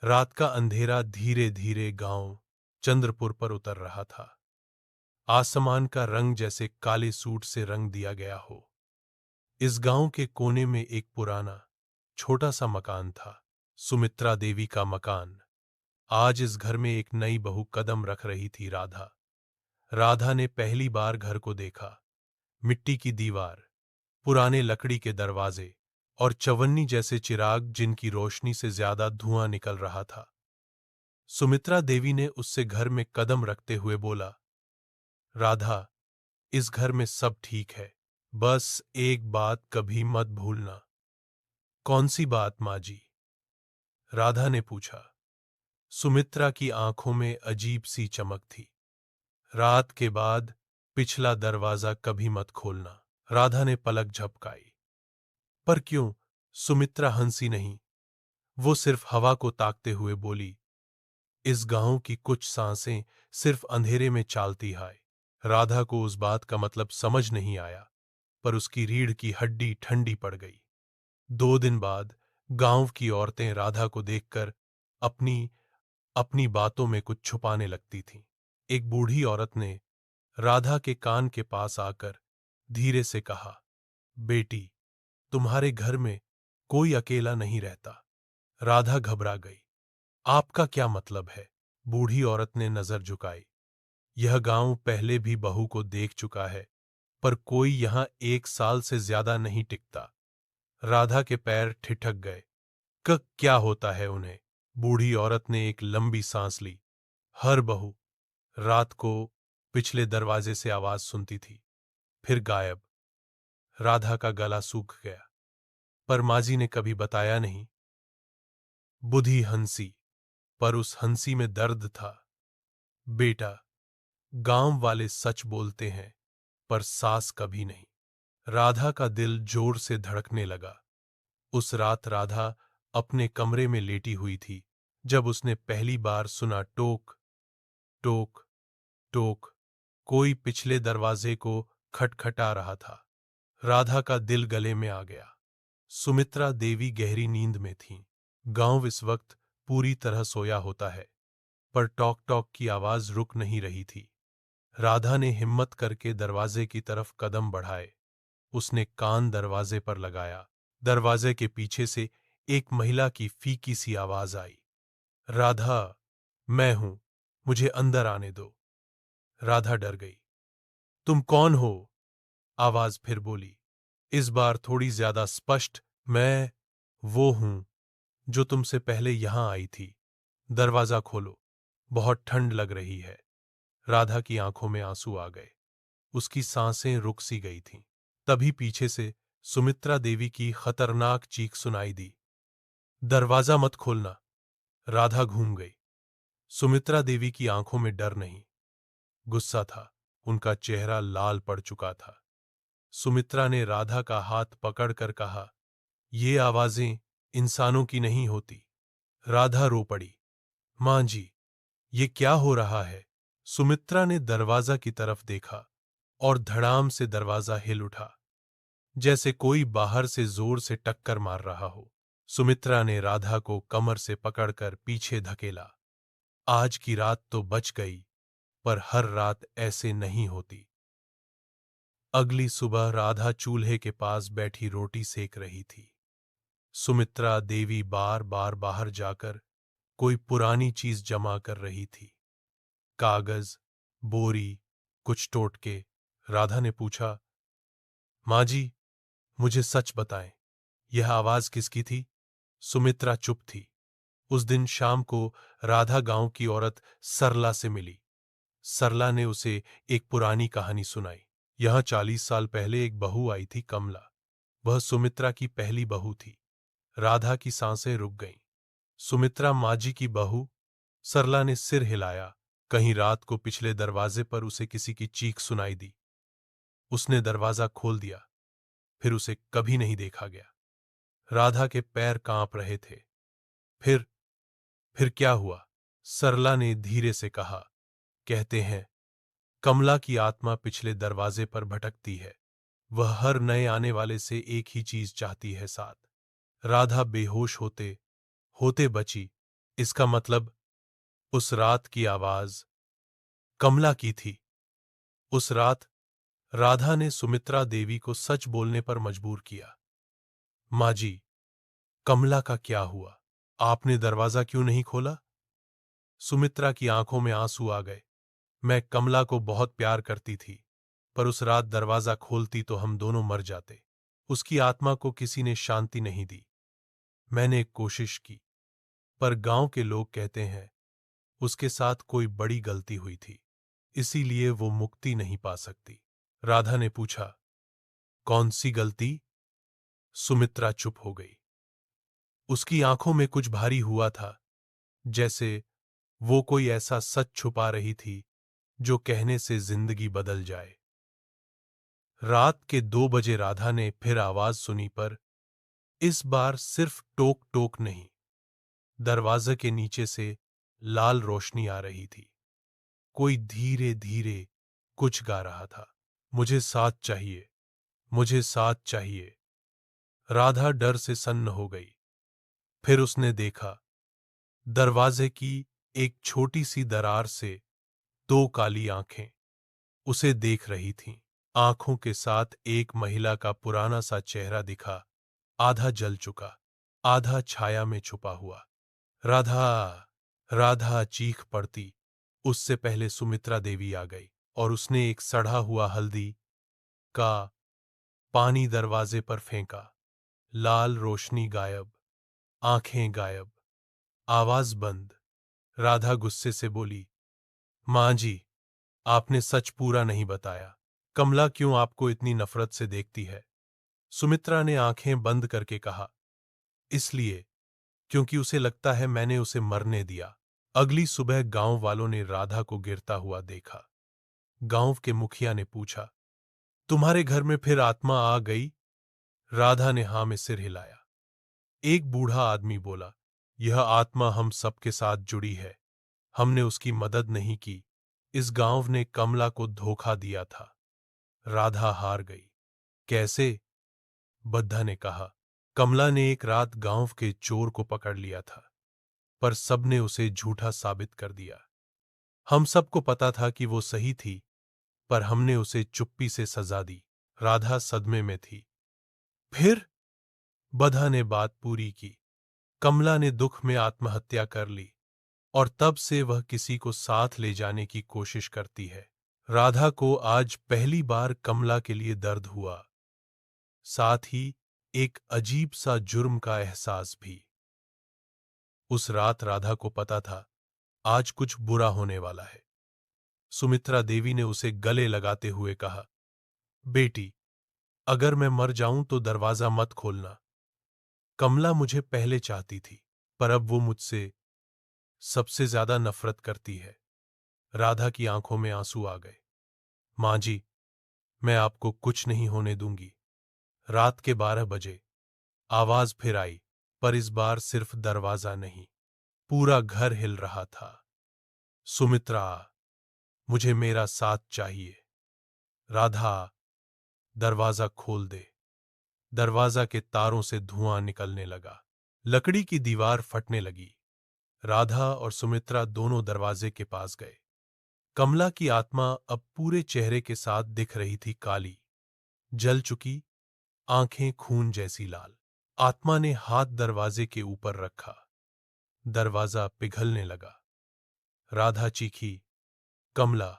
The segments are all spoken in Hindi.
रात का अंधेरा धीरे धीरे गांव चंद्रपुर पर उतर रहा था। आसमान का रंग जैसे काले सूट से रंग दिया गया हो। इस गांव के कोने में एक पुराना छोटा सा मकान था, सुमित्रा देवी का मकान। आज इस घर में एक नई बहू कदम रख रही थी, राधा। राधा ने पहली बार घर को देखा। मिट्टी की दीवार, पुराने लकड़ी के दरवाजे और चवन्नी जैसे चिराग जिनकी रोशनी से ज्यादा धुआं निकल रहा था। सुमित्रा देवी ने उससे घर में कदम रखते हुए बोला, राधा, इस घर में सब ठीक है, बस एक बात कभी मत भूलना। कौन सी बात माँ जी? राधा ने पूछा। सुमित्रा की आंखों में अजीब सी चमक थी। रात के बाद पिछला दरवाजा कभी मत खोलना। राधा ने पलक झपकाई। पर क्यों? सुमित्रा हंसी नहीं, वो सिर्फ हवा को ताकते हुए बोली, इस गांव की कुछ सांसें सिर्फ अंधेरे में चालती है। राधा को उस बात का मतलब समझ नहीं आया, पर उसकी रीढ़ की हड्डी ठंडी पड़ गई। 2 दिन बाद गांव की औरतें राधा को देखकर अपनी अपनी बातों में कुछ छुपाने लगती थीं। एक बूढ़ी औरत ने राधा के कान के पास आकर धीरे से कहा, बेटी, तुम्हारे घर में कोई अकेला नहीं रहता। राधा घबरा गई। आपका क्या मतलब है? बूढ़ी औरत ने नजर झुकाई। यह गांव पहले भी बहू को देख चुका है, पर कोई यहां 1 साल से ज्यादा नहीं टिकता। राधा के पैर ठिठक गए। क्या होता है उन्हें? बूढ़ी औरत ने एक लंबी सांस ली। हर बहू रात को पिछले दरवाजे से आवाज सुनती थी, फिर गायब। राधा का गला सूख गया। पर माजी ने कभी बताया नहीं। बुधी हंसी, पर उस हंसी में दर्द था। बेटा, गांव वाले सच बोलते हैं, पर सास कभी नहीं। राधा का दिल जोर से धड़कने लगा। उस रात राधा अपने कमरे में लेटी हुई थी जब उसने पहली बार सुना, टोक टोक टोक। कोई पिछले दरवाजे को खटखटा रहा था। राधा का दिल गले में आ गया। सुमित्रा देवी गहरी नींद में थीं। गांव इस वक्त पूरी तरह सोया होता है, पर टॉक टॉक की आवाज रुक नहीं रही थी। राधा ने हिम्मत करके दरवाजे की तरफ कदम बढ़ाए। उसने कान दरवाजे पर लगाया। दरवाजे के पीछे से एक महिला की फीकी सी आवाज आई, राधा, मैं हूं, मुझे अंदर आने दो। राधा डर गई। तुम कौन हो? आवाज फिर बोली, इस बार थोड़ी ज्यादा स्पष्ट, मैं वो हूं जो तुमसे पहले यहां आई थी। दरवाजा खोलो, बहुत ठंड लग रही है। राधा की आंखों में आंसू आ गए। उसकी सांसें रुक सी गई थीं। तभी पीछे से सुमित्रा देवी की खतरनाक चीख सुनाई दी, दरवाजा मत खोलना। राधा घूम गई। सुमित्रा देवी की आंखों में डर नहीं, गुस्सा था। उनका चेहरा लाल पड़ चुका था। सुमित्रा ने राधा का हाथ पकड़कर कहा, ये आवाजें इंसानों की नहीं होती। राधा रो पड़ी। मां जी, ये क्या हो रहा है? सुमित्रा ने दरवाजा की तरफ देखा और धड़ाम से दरवाजा हिल उठा, जैसे कोई बाहर से जोर से टक्कर मार रहा हो। सुमित्रा ने राधा को कमर से पकड़कर पीछे धकेला। आज की रात तो बच गई, पर हर रात ऐसे नहीं होती। अगली सुबह राधा चूल्हे के पास बैठी रोटी सेक रही थी। सुमित्रा देवी बार बार बाहर जाकर कोई पुरानी चीज जमा कर रही थी, कागज, बोरी, कुछ टोटके। राधा ने पूछा, माँ जी, मुझे सच बताएं, यह आवाज किसकी थी? सुमित्रा चुप थी। उस दिन शाम को राधा गांव की औरत सरला से मिली। सरला ने उसे एक पुरानी कहानी सुनाई। यहां 40 साल पहले एक बहू आई थी, कमला। वह सुमित्रा की पहली बहू थी। राधा की सांसें रुक गईं। सुमित्रा माजी की बहू? सरला ने सिर हिलाया। कहीं रात को पिछले दरवाजे पर उसे किसी की चीख सुनाई दी। उसने दरवाजा खोल दिया, फिर उसे कभी नहीं देखा गया। राधा के पैर कांप रहे थे। फिर फिर क्या हुआ? सरला ने धीरे से कहा, कहते हैं कमला की आत्मा पिछले दरवाजे पर भटकती है। वह हर नए आने वाले से एक ही चीज चाहती है, साथ। राधा बेहोश होते होते बची, इसका मतलब उस रात की आवाज कमला की थी। उस रात राधा ने सुमित्रा देवी को सच बोलने पर मजबूर किया। माँ जी, कमला का क्या हुआ? आपने दरवाजा क्यों नहीं खोला? सुमित्रा की आंखों में आंसू आ गए। मैं कमला को बहुत प्यार करती थी, पर उस रात दरवाजा खोलती तो हम दोनों मर जाते। उसकी आत्मा को किसी ने शांति नहीं दी। मैंने एक कोशिश की, पर गांव के लोग कहते हैं उसके साथ कोई बड़ी गलती हुई थी, इसीलिए वो मुक्ति नहीं पा सकती। राधा ने पूछा, कौन सी गलती? सुमित्रा चुप हो गई। उसकी आंखों में कुछ भारी हुआ था, जैसे वो कोई ऐसा सच छुपा रही थी जो कहने से जिंदगी बदल जाए। रात के 2 बजे राधा ने फिर आवाज सुनी, पर इस बार सिर्फ टोक टोक नहीं, दरवाजे के नीचे से लाल रोशनी आ रही थी। कोई धीरे धीरे कुछ गा रहा था। मुझे साथ चाहिए, मुझे साथ चाहिए। राधा डर से सन्न हो गई। फिर उसने देखा, दरवाजे की एक छोटी सी दरार से 2 काली आंखें उसे देख रही थीं। आंखों के साथ एक महिला का पुराना सा चेहरा दिखा, आधा जल चुका, आधा छाया में छुपा हुआ। राधा, राधा चीख पड़ती, उससे पहले सुमित्रा देवी आ गई और उसने एक सड़ा हुआ हल्दी का पानी दरवाजे पर फेंका। लाल रोशनी गायब, आंखें गायब, आवाज बंद। राधा गुस्से से बोली, मां जी, आपने सच पूरा नहीं बताया। कमला क्यों आपको इतनी नफरत से देखती है? सुमित्रा ने आंखें बंद करके कहा, इसलिए क्योंकि उसे लगता है मैंने उसे मरने दिया। अगली सुबह गांव वालों ने राधा को गिरता हुआ देखा। गांव के मुखिया ने पूछा, तुम्हारे घर में फिर आत्मा आ गई? राधा ने हां में सिर हिलाया। एक बूढ़ा आदमी बोला, यह आत्मा हम सबके साथ जुड़ी है। हमने उसकी मदद नहीं की। इस गांव ने कमला को धोखा दिया था। राधा हार गई। कैसे? बद्धा ने कहा, कमला ने एक रात गांव के चोर को पकड़ लिया था, पर सबने उसे झूठा साबित कर दिया। हम सबको पता था कि वो सही थी, पर हमने उसे चुप्पी से सजा दी। राधा सदमे में थी। फिर बद्धा ने बात पूरी की। कमला ने दुख में आत्महत्या कर ली और तब से वह किसी को साथ ले जाने की कोशिश करती है। राधा को आज पहली बार कमला के लिए दर्द हुआ, साथ ही एक अजीब सा जुर्म का एहसास भी। उस रात राधा को पता था आज कुछ बुरा होने वाला है। सुमित्रा देवी ने उसे गले लगाते हुए कहा, बेटी, अगर मैं मर जाऊं तो दरवाजा मत खोलना। कमला मुझे पहले चाहती थी, पर अब वो मुझसे सबसे ज्यादा नफरत करती है। राधा की आंखों में आंसू आ गए। मां जी, मैं आपको कुछ नहीं होने दूंगी। रात के 12 बजे आवाज फिर आई, पर इस बार सिर्फ दरवाजा नहीं, पूरा घर हिल रहा था। सुमित्रा, मुझे मेरा साथ चाहिए। राधा, दरवाजा खोल दे। दरवाजा के तारों से धुआं निकलने लगा। लकड़ी की दीवार फटने लगी। राधा और सुमित्रा दोनों दरवाजे के पास गए। कमला की आत्मा अब पूरे चेहरे के साथ दिख रही थी, काली, जल चुकी, आंखें खून जैसी लाल। आत्मा ने हाथ दरवाजे के ऊपर रखा। दरवाजा पिघलने लगा। राधा चीखी, कमला,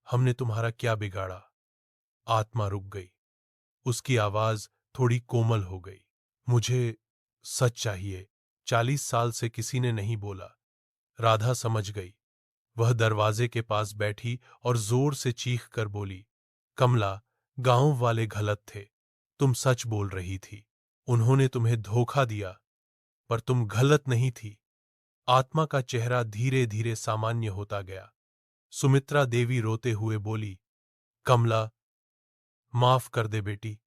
हमने तुम्हारा क्या बिगाड़ा? आत्मा रुक गई। उसकी आवाज थोड़ी कोमल हो गई। मुझे सच चाहिए। 40 साल से किसी ने नहीं बोला। राधा समझ गई। वह दरवाजे के पास बैठी और जोर से चीख कर बोली, कमला, गांव वाले गलत थे। तुम सच बोल रही थी। उन्होंने तुम्हें धोखा दिया, पर तुम गलत नहीं थी। आत्मा का चेहरा धीरे धीरे सामान्य होता गया। सुमित्रा देवी रोते हुए बोली, कमला, माफ कर दे बेटी।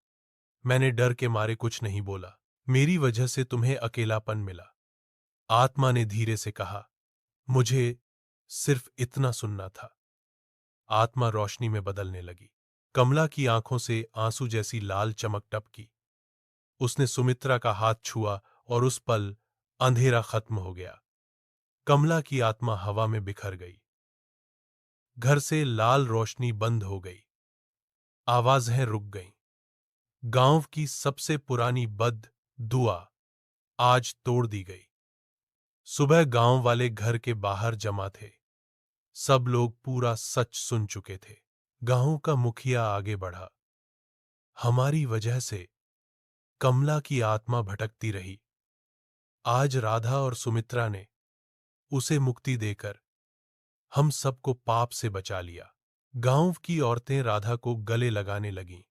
मैंने डर के मारे कुछ नहीं बोला। मेरी वजह से तुम्हें अकेलापन मिला। आत्मा ने धीरे से कहा, मुझे सिर्फ इतना सुनना था। आत्मा रोशनी में बदलने लगी। कमला की आंखों से आंसू जैसी लाल चमक टपकी। उसने सुमित्रा का हाथ छुआ और उस पल अंधेरा खत्म हो गया। कमला की आत्मा हवा में बिखर गई। घर से लाल रोशनी बंद हो गई। आवाजें रुक गईं। गांव की सबसे पुरानी बद दुआ आज तोड़ दी गई। सुबह गांव वाले घर के बाहर जमा थे। सब लोग पूरा सच सुन चुके थे। गांव का मुखिया आगे बढ़ा। हमारी वजह से कमला की आत्मा भटकती रही। आज राधा और सुमित्रा ने उसे मुक्ति देकर हम सबको पाप से बचा लिया। गांव की औरतें राधा को गले लगाने लगीं।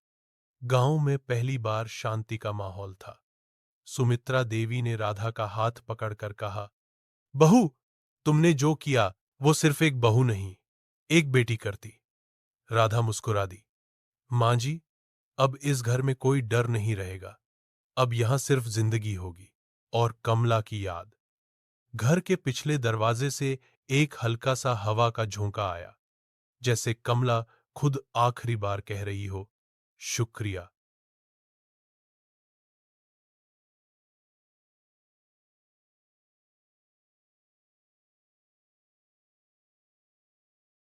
गांव में पहली बार शांति का माहौल था। सुमित्रा देवी ने राधा का हाथ पकड़कर कहा, बहू, तुमने जो किया वो सिर्फ एक बहू नहीं, एक बेटी करती। राधा मुस्कुरा दी। मां जी, अब इस घर में कोई डर नहीं रहेगा। अब यहां सिर्फ जिंदगी होगी और कमला की याद। घर के पिछले दरवाजे से एक हल्का सा हवा का झोंका आया, जैसे कमला खुद आखिरी बार कह रही हो, शुक्रिया।